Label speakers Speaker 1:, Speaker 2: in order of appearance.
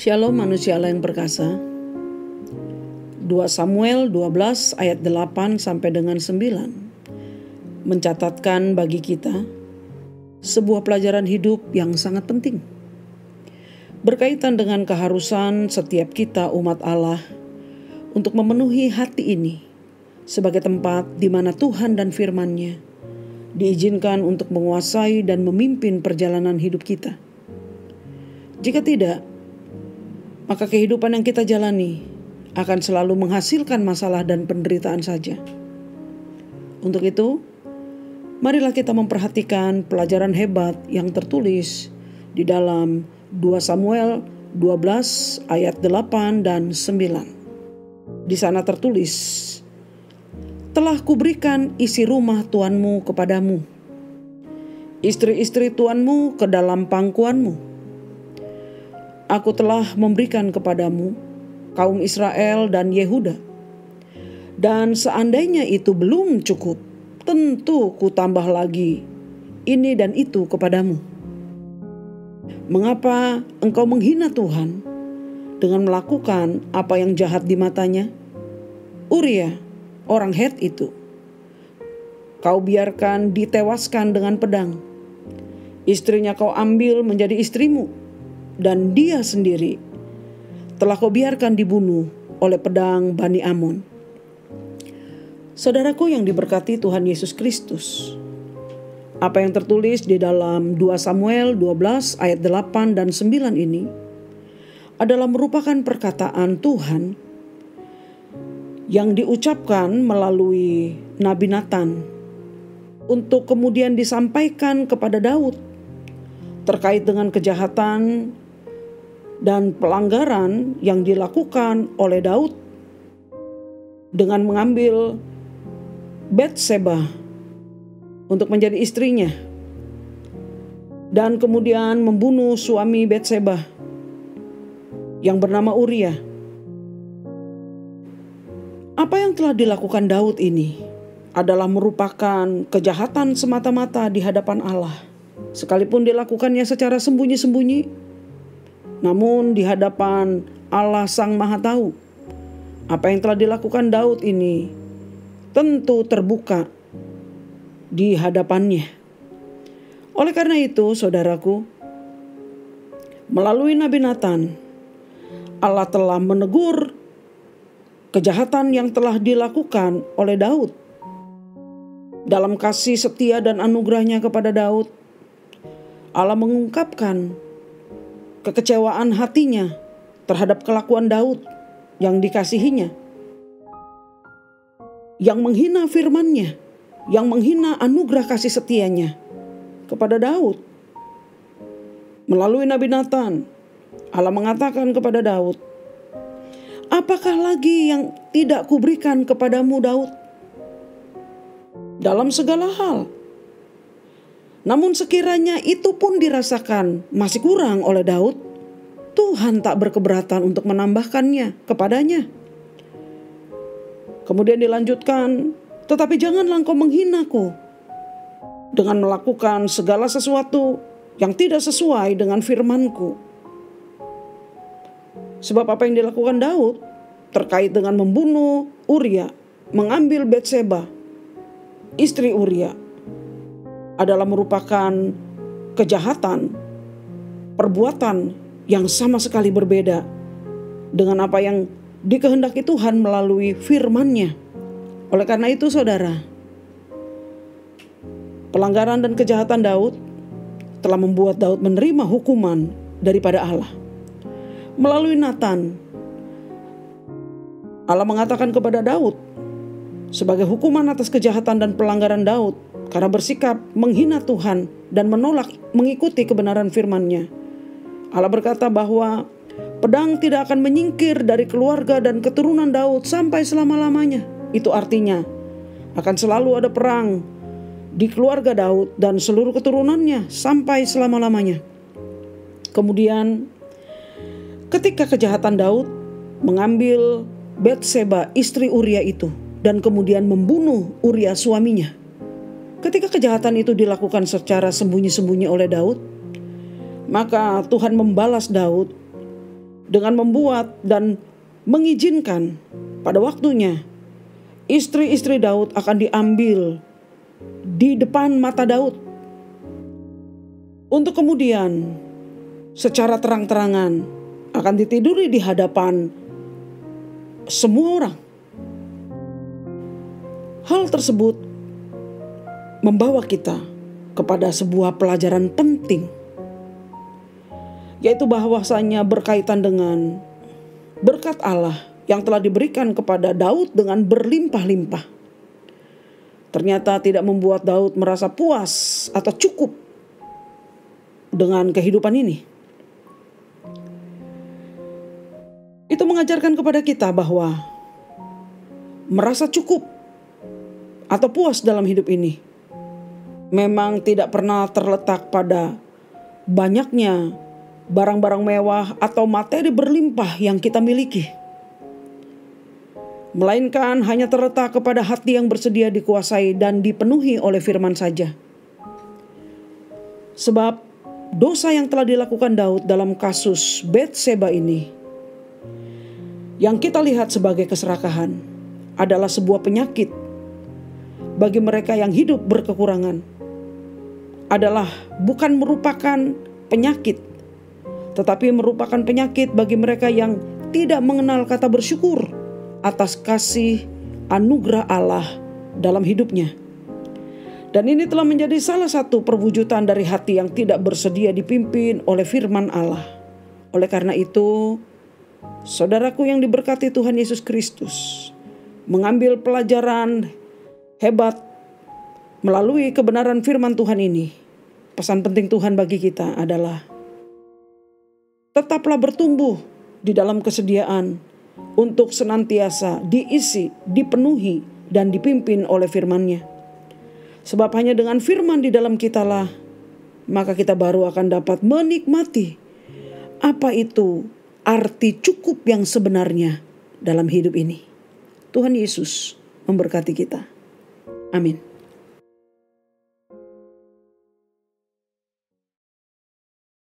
Speaker 1: Shalom manusia Allah yang perkasa. 2 Samuel 12 ayat 8 sampai dengan 9 mencatatkan bagi kita sebuah pelajaran hidup yang sangat penting berkaitan dengan keharusan setiap kita umat Allah untuk memenuhi hati ini sebagai tempat di mana Tuhan dan firman-Nya diizinkan untuk menguasai dan memimpin perjalanan hidup kita. Jika tidak, maka kehidupan yang kita jalani akan selalu menghasilkan masalah dan penderitaan saja. Untuk itu, marilah kita memperhatikan pelajaran hebat yang tertulis di dalam 2 Samuel 12 ayat 8 dan 9. Di sana tertulis, "Telah kuberikan isi rumah tuanmu kepadamu, istri-istri tuanmu ke dalam pangkuanmu. Aku telah memberikan kepadamu kaum Israel dan Yehuda. Dan seandainya itu belum cukup, tentu ku tambah lagi ini dan itu kepadamu. Mengapa engkau menghina Tuhan dengan melakukan apa yang jahat di matanya? Uria, orang Het itu, kau biarkan ditewaskan dengan pedang. Istrinya kau ambil menjadi istrimu, dan dia sendiri telah kau biarkan dibunuh oleh pedang Bani Amon." Saudaraku yang diberkati Tuhan Yesus Kristus, apa yang tertulis di dalam 2 Samuel 12 ayat 8 dan 9 ini adalah merupakan perkataan Tuhan yang diucapkan melalui Nabi Nathan untuk kemudian disampaikan kepada Daud terkait dengan kejahatan dan pelanggaran yang dilakukan oleh Daud dengan mengambil Batseba untuk menjadi istrinya dan kemudian membunuh suami Batseba yang bernama Uria. Apa yang telah dilakukan Daud ini adalah merupakan kejahatan semata-mata di hadapan Allah. Sekalipun dilakukannya secara sembunyi-sembunyi, namun di hadapan Allah Sang Maha Tahu, apa yang telah dilakukan Daud ini tentu terbuka di hadapannya. Oleh karena itu, saudaraku, melalui Nabi Nathan, Allah telah menegur kejahatan yang telah dilakukan oleh Daud. Dalam kasih setia dan anugerahnya kepada Daud, Allah mengungkapkan kekecewaan hatinya terhadap kelakuan Daud yang dikasihinya, yang menghina firman-Nya, yang menghina anugerah kasih setianya kepada Daud. Melalui Nabi Nathan, Allah mengatakan kepada Daud, "Apakah lagi yang tidak kuberikan kepadamu, Daud? Dalam segala hal. Namun sekiranya itu pun dirasakan masih kurang oleh Daud, Tuhan tak berkeberatan untuk menambahkannya kepadanya." Kemudian dilanjutkan, "Tetapi janganlah engkau menghinaku dengan melakukan segala sesuatu yang tidak sesuai dengan firman-Ku." Sebab apa yang dilakukan Daud terkait dengan membunuh Uria, mengambil Batseba, istri Uria, adalah merupakan kejahatan, perbuatan yang sama sekali berbeda dengan apa yang dikehendaki Tuhan melalui firman-Nya. Oleh karena itu, saudara, pelanggaran dan kejahatan Daud telah membuat Daud menerima hukuman daripada Allah. Melalui Nathan, Allah mengatakan kepada Daud sebagai hukuman atas kejahatan dan pelanggaran Daud karena bersikap menghina Tuhan dan menolak mengikuti kebenaran firman-Nya. Allah berkata bahwa pedang tidak akan menyingkir dari keluarga dan keturunan Daud sampai selama-lamanya. Itu artinya akan selalu ada perang di keluarga Daud dan seluruh keturunannya sampai selama-lamanya. Kemudian ketika kejahatan Daud mengambil Batseba, istri Uria itu, dan kemudian membunuh Uria suaminya, ketika kejahatan itu dilakukan secara sembunyi-sembunyi oleh Daud, maka Tuhan membalas Daud dengan membuat dan mengizinkan pada waktunya istri-istri Daud akan diambil di depan mata Daud untuk kemudian secara terang-terangan akan ditiduri di hadapan semua orang. Hal tersebut membawa kita kepada sebuah pelajaran penting, yaitu bahwasanya berkaitan dengan berkat Allah yang telah diberikan kepada Daud dengan berlimpah-limpah. Ternyata tidak membuat Daud merasa puas atau cukup dengan kehidupan ini. Itu mengajarkan kepada kita bahwa merasa cukup atau puas dalam hidup ini memang tidak pernah terletak pada banyaknya barang-barang mewah atau materi berlimpah yang kita miliki, melainkan hanya terletak kepada hati yang bersedia dikuasai dan dipenuhi oleh firman saja. Sebab dosa yang telah dilakukan Daud dalam kasus Batseba ini, yang kita lihat sebagai keserakahan, adalah sebuah penyakit bagi mereka yang hidup berkekurangan. Adalah bukan merupakan penyakit, tetapi merupakan penyakit bagi mereka yang tidak mengenal kata bersyukur atas kasih anugerah Allah dalam hidupnya. Dan ini telah menjadi salah satu perwujudan dari hati yang tidak bersedia dipimpin oleh firman Allah. Oleh karena itu, saudaraku yang diberkati Tuhan Yesus Kristus, mengambil pelajaran hebat melalui kebenaran firman Tuhan ini. Pesan penting Tuhan bagi kita adalah tetaplah bertumbuh di dalam kesediaan untuk senantiasa diisi, dipenuhi, dan dipimpin oleh firman-Nya. Sebab hanya dengan firman di dalam kitalah, maka kita baru akan dapat menikmati apa itu arti cukup yang sebenarnya dalam hidup ini. Tuhan Yesus memberkati kita. Amin.